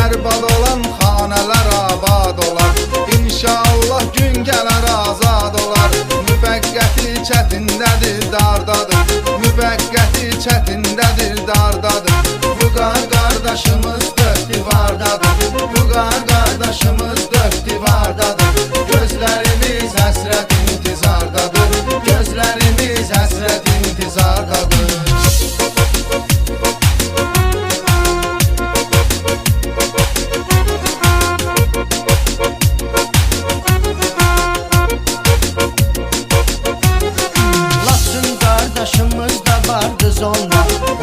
bərbad olan xanələr abad olar. İnşallah gün gələr azad olar. Müvəqqəti çətindədir, dardadır. Müvəqqəti çətindədir, dardadır. Vüqar qardaşımız dörd divardadır. Vüqar qardaşımız dörd divardadır. Gözlərimiz həsrət intizardadır. Gözlərimiz həsrət intizardadır. Zonda,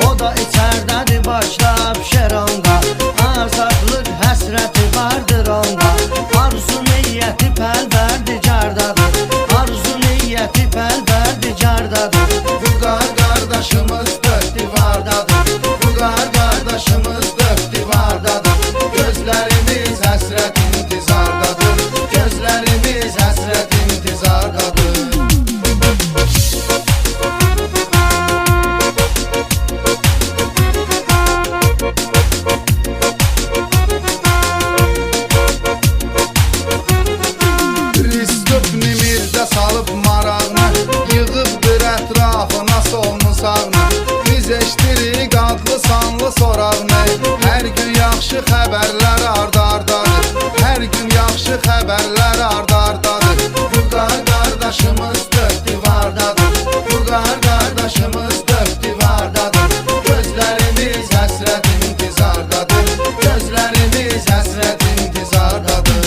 o da içərdədir başlab şeronda. Azadlıq həsrəti vardır onda. Arzu niyyəti pəlvərdi cardadır. Arzu niyyəti pəlvərdi cardadır. Vüqar qardaşımız dörd divardadır. Vüqar qardaşımız dörd divardadır. Gözlərimiz həsrət intizardadır. Gözlərimiz həsrət intizardadır. Salıb marağına, yığıbdır ətrafına solunu sağına. Biz eşdirik adlı sanlı sorağını. Hər gün yaxşı xəbərlər ard-ardadır. Hər gün yaxşı xəbərlər ard-ardadır. Vüqar qardaşımız dörd divardadır. Vüqar qardaşımız dörd divardadır. Gözlərimiz həsrət intizardadır. Gözlərimiz həsrət intizardadır.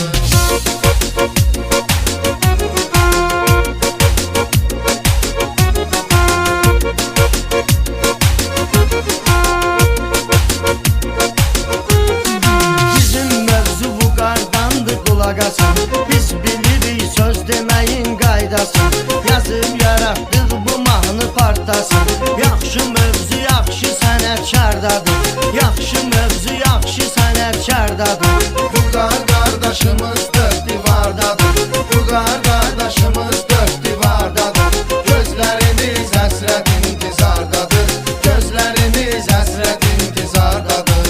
Biz bilirik söz deməyin qaydasın. Yazıb yaratdıq bu mahnı partasın. Yaxşı mövzu, yaxşı sənətkardadır. Yaxşı mövzu, yaxşı sənətkardadır. Vüqar qardaşımız dörd divardadır. Vüqar qardaşımız dörd divardadır. Gözlərimiz həsrət intizardadır. Gözlərimiz həsrət intizardadır.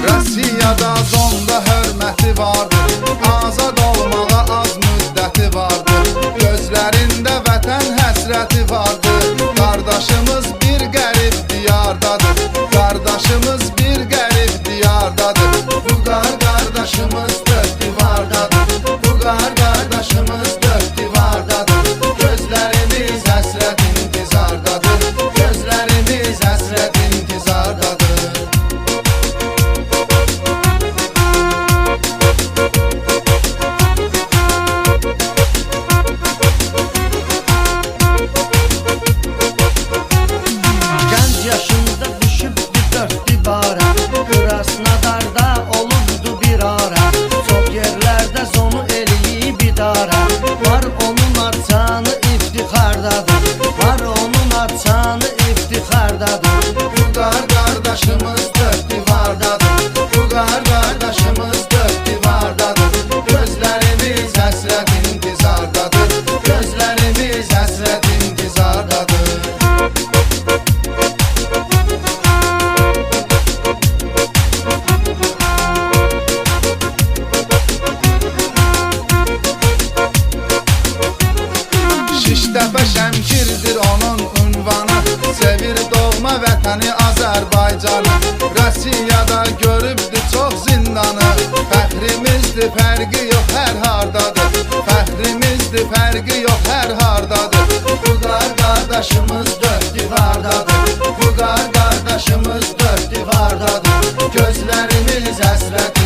Rusiyada zonda hörməti vardır. Azad olmağa az müddəti vardır. Gözlərində vətən həsrəti vardır. Qardaşımız bir qərib diyardadır. Qardaşımız bir qərib diyardadır. Vüqar qardaşımız dörd divardadır. Vüqar qardaşımız dörd divardadır. Gözlərimiz həsrət intizardadır. Gözlərimiz həsrət intizardadır. Yaşında düşübdü dörd divara. Krasnodarda olubdu bir ara. Çox yerlərdə zonu eləyib idara. Var onun açanı iftixardadır. Var onun açanı iftixardadır. Vüqar qardaşımız dörd divardadır. Vüqar qardaşımız dörd divardadır. Gözlərimiz həsrət intizardadır. Gözlərimiz həsrət intizardadır. Şiştəpə Şəmkirdir onun ünvanı. Sevir doğma vətəni Azərbaycanı. Rusiyada görübdü çox zindanı. Fəxrimizdir, fərqi yox hər hardadır. Fəxrimizdir, fərqi yox hər hardadır. Vüqar qardaşımız dörd divardadır. Vüqar qardaşımız dörd divardadır. Gözlərimiz həsrət